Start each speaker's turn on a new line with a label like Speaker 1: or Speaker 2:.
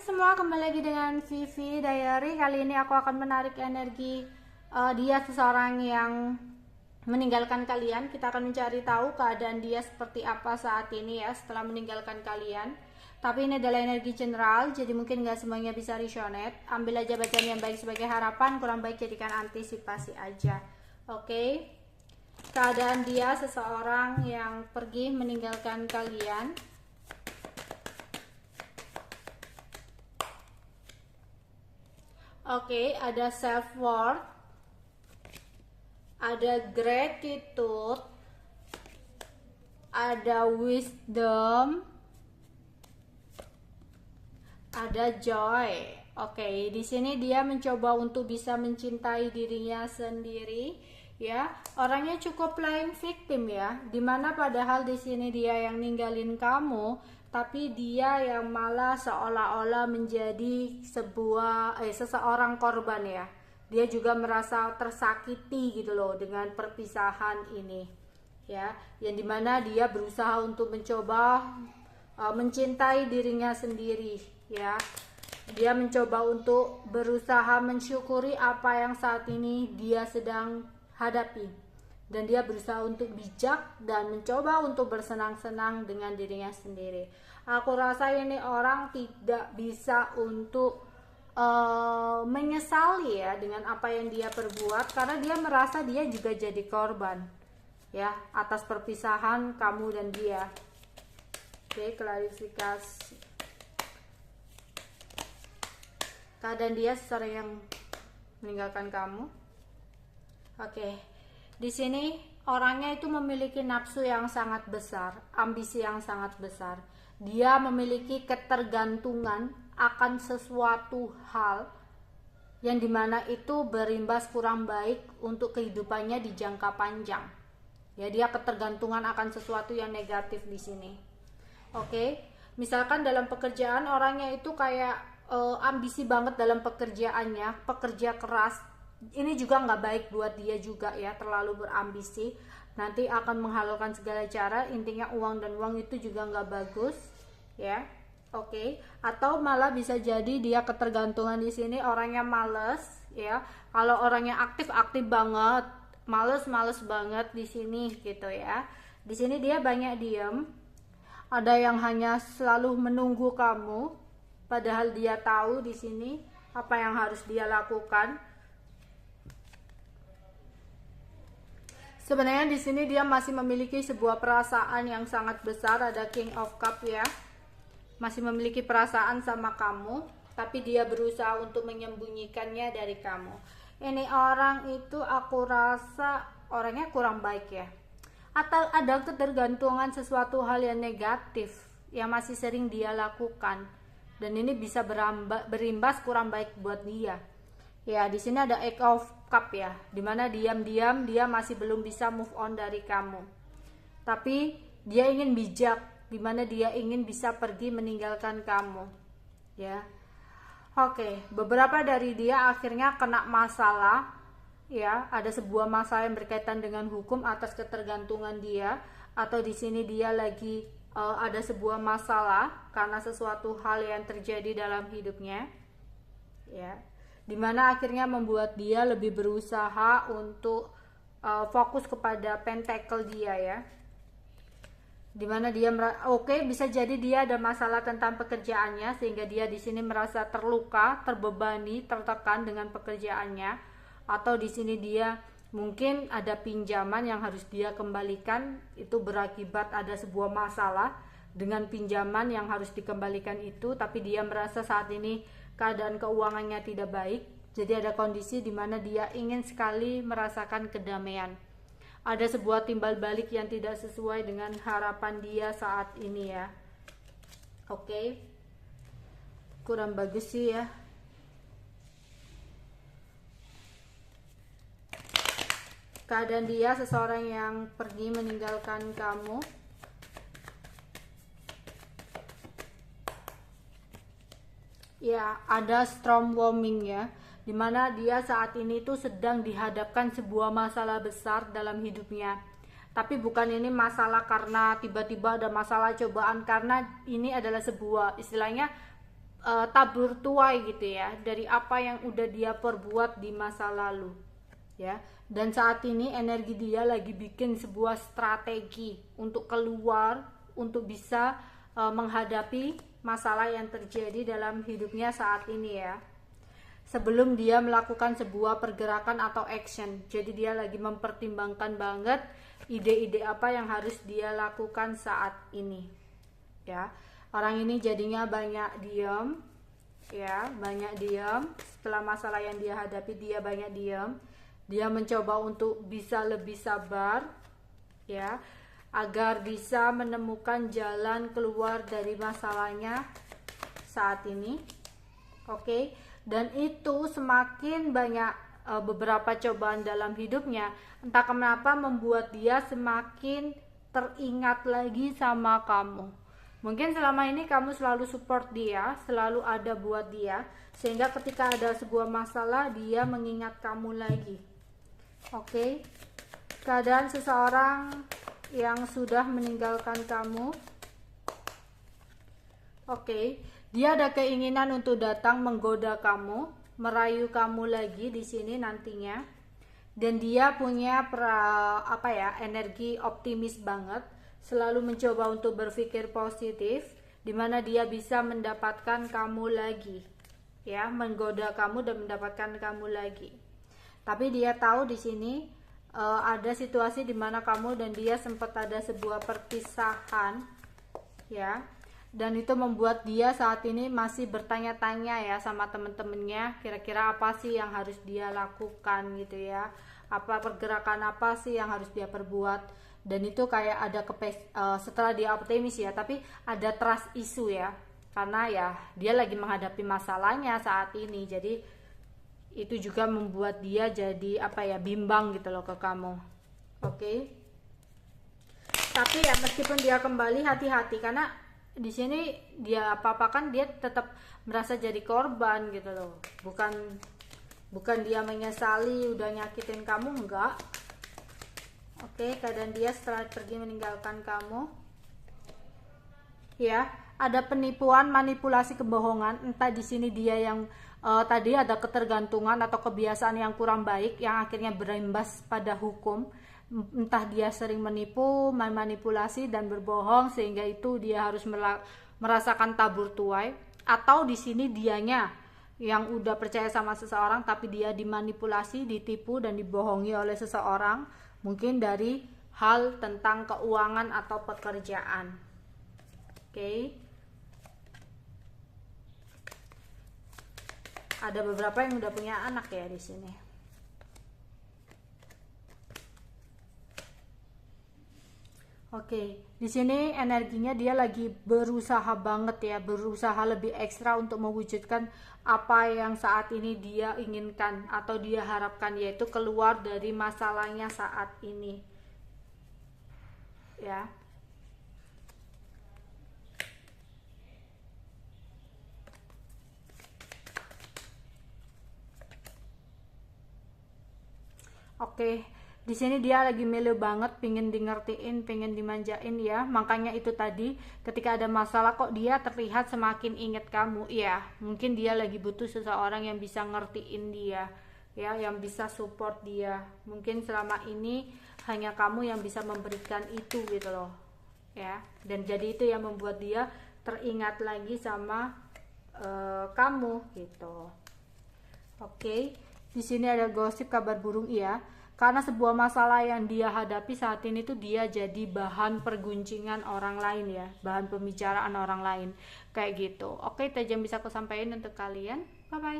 Speaker 1: semua, kembali lagi dengan Vivi Diary. Kali ini aku akan menarik energi dia, seseorang yang meninggalkan kalian. Kita akan mencari tahu keadaan dia seperti apa saat ini ya, setelah meninggalkan kalian. Tapi ini adalah energi general, jadi mungkin nggak semuanya bisa resonate. Ambil aja bacaan yang baik sebagai harapan, kurang baik jadikan antisipasi aja. Oke? Keadaan dia, seseorang yang pergi meninggalkan kalian. Oke, ada self worth, ada gratitude, ada wisdom, ada joy. Oke, di sini dia mencoba untuk bisa mencintai dirinya sendiri, ya. Orangnya cukup playing victim ya, dimana padahal di sini dia yang ninggalin kamu, tapi dia yang malah seolah-olah menjadi seseorang korban ya. Dia juga merasa tersakiti gitu loh dengan perpisahan ini ya, yang dimana dia berusaha untuk mencoba mencintai dirinya sendiri ya. Dia mencoba untuk berusaha mensyukuri apa yang saat ini dia sedang hadapi, dan dia berusaha untuk bijak dan mencoba untuk bersenang-senang dengan dirinya sendiri. Aku rasa ini orang tidak bisa untuk menyesali ya dengan apa yang dia perbuat, karena dia merasa dia juga jadi korban ya atas perpisahan kamu dan dia. Oke, klarifikasi. Keadaan dia, seseorang yang meninggalkan kamu. Oke. Di sini orangnya itu memiliki nafsu yang sangat besar, ambisi yang sangat besar. Dia memiliki ketergantungan akan sesuatu hal yang dimana itu berimbas kurang baik untuk kehidupannya di jangka panjang. Ya, dia ketergantungan akan sesuatu yang negatif di sini. Oke, misalkan dalam pekerjaan orangnya itu kayak ambisi banget dalam pekerjaannya, pekerja keras. Ini juga nggak baik buat dia juga ya, terlalu berambisi nanti akan menghalalkan segala cara. Intinya uang, dan uang itu juga nggak bagus ya. Oke, atau malah bisa jadi dia ketergantungan di sini, orangnya males ya. Kalau orangnya aktif banget, males banget di sini gitu ya. Di sini dia banyak diem, ada yang hanya selalu menunggu kamu, padahal dia tahu di sini apa yang harus dia lakukan. Sebenarnya di sini dia masih memiliki sebuah perasaan yang sangat besar, ada King of Cup ya. Masih memiliki perasaan sama kamu, tapi dia berusaha untuk menyembunyikannya dari kamu. Ini orang itu aku rasa orangnya kurang baik ya. Atau ada ketergantungan sesuatu hal yang negatif yang masih sering dia lakukan, dan ini bisa berimbas kurang baik buat dia. Ya, di sini ada Eight of Cup ya, dimana diam-diam dia masih belum bisa move on dari kamu. Tapi dia ingin bijak, dimana dia ingin bisa pergi meninggalkan kamu. Ya, oke. Beberapa dari dia akhirnya kena masalah. Ya, ada sebuah masalah yang berkaitan dengan hukum atas ketergantungan dia, atau di sini dia lagi ada sebuah masalah karena sesuatu hal yang terjadi dalam hidupnya. Ya, dimana akhirnya membuat dia lebih berusaha untuk fokus kepada pentacle dia ya, dimana dia bisa jadi dia ada masalah tentang pekerjaannya, sehingga dia di sini merasa terluka, terbebani, tertekan dengan pekerjaannya, atau di sini dia mungkin ada pinjaman yang harus dia kembalikan, itu berakibat ada sebuah masalah dengan pinjaman yang harus dikembalikan itu, tapi dia merasa saat ini keadaan keuangannya tidak baik. Jadi ada kondisi di mana dia ingin sekali merasakan kedamaian. Ada sebuah timbal balik yang tidak sesuai dengan harapan dia saat ini ya. Oke. Kurang bagus sih ya. Keadaan dia, seseorang yang pergi meninggalkan kamu. Ya, ada storm warming ya, dimana dia saat ini tuh sedang dihadapkan sebuah masalah besar dalam hidupnya. Tapi bukan ini masalah karena tiba-tiba ada masalah cobaan, karena ini adalah sebuah istilahnya tabur tuai gitu ya, dari apa yang udah dia perbuat di masa lalu ya. Dan saat ini energi dia lagi bikin sebuah strategi untuk keluar, untuk bisa menghadapi masalah yang terjadi dalam hidupnya saat ini ya, sebelum dia melakukan sebuah pergerakan atau action. Jadi dia lagi mempertimbangkan banget ide-ide apa yang harus dia lakukan saat ini ya. Orang ini jadinya banyak diam ya, banyak diam. Setelah masalah yang dia hadapi, dia banyak diam. Dia mencoba untuk bisa lebih sabar ya, agar bisa menemukan jalan keluar dari masalahnya saat ini. Oke. Dan itu semakin banyak beberapa cobaan dalam hidupnya, entah kenapa membuat dia semakin teringat lagi sama kamu. Mungkin selama ini kamu selalu support dia, selalu ada buat dia, sehingga ketika ada sebuah masalah dia mengingat kamu lagi. Oke. Keadaan seseorang yang sudah meninggalkan kamu. Oke. Dia ada keinginan untuk datang menggoda kamu, merayu kamu lagi di sini nantinya. Dan dia punya energi optimis banget, selalu mencoba untuk berpikir positif, dimana dia bisa mendapatkan kamu lagi ya, menggoda kamu dan mendapatkan kamu lagi. Tapi dia tahu di sini ada situasi dimana kamu dan dia sempat ada sebuah perpisahan ya, dan itu membuat dia saat ini masih bertanya-tanya ya sama temen-temennya, kira-kira apa sih yang harus dia lakukan gitu ya, apa pergerakan apa sih yang harus dia perbuat. Dan itu kayak ada setelah dia optimis ya, tapi ada trust issue ya, karena ya dia lagi menghadapi masalahnya saat ini. Jadi itu juga membuat dia jadi bimbang gitu loh ke kamu. Oke. Tapi ya meskipun dia kembali, hati-hati, karena di sini dia apa-apakan dia tetap merasa jadi korban gitu loh. Bukan dia menyesali udah nyakitin kamu, enggak. Oke, keadaan dia setelah pergi meninggalkan kamu ya, ada penipuan, manipulasi, kebohongan. Entah di sini dia yang tadi ada ketergantungan atau kebiasaan yang kurang baik yang akhirnya berimbas pada hukum. Entah dia sering menipu, manipulasi dan berbohong sehingga itu dia harus merasakan tabur tuai. Atau di sini dianya yang udah percaya sama seseorang tapi dia dimanipulasi, ditipu dan dibohongi oleh seseorang, mungkin dari hal tentang keuangan atau pekerjaan. Oke. Ada beberapa yang udah punya anak ya di sini. Oke, di sini energinya dia lagi berusaha banget ya, berusaha lebih ekstra untuk mewujudkan apa yang saat ini dia inginkan atau dia harapkan, yaitu keluar dari masalahnya saat ini. Ya. Oke, di sini dia lagi melo banget, pengen di ngertiin, pengen dimanjain ya. Makanya itu tadi ketika ada masalah kok dia terlihat semakin inget kamu. Ya, mungkin dia lagi butuh seseorang yang bisa ngertiin dia, ya, yang bisa support dia. Mungkin selama ini hanya kamu yang bisa memberikan itu gitu loh, ya. Dan jadi itu yang membuat dia teringat lagi sama kamu gitu. Oke. Di sini ada gosip, kabar burung, iya. Karena sebuah masalah yang dia hadapi saat ini tuh dia jadi bahan perguncingan orang lain ya, bahan pembicaraan orang lain kayak gitu. Oke, itu aja yang bisa aku sampaikan untuk kalian. Bye bye.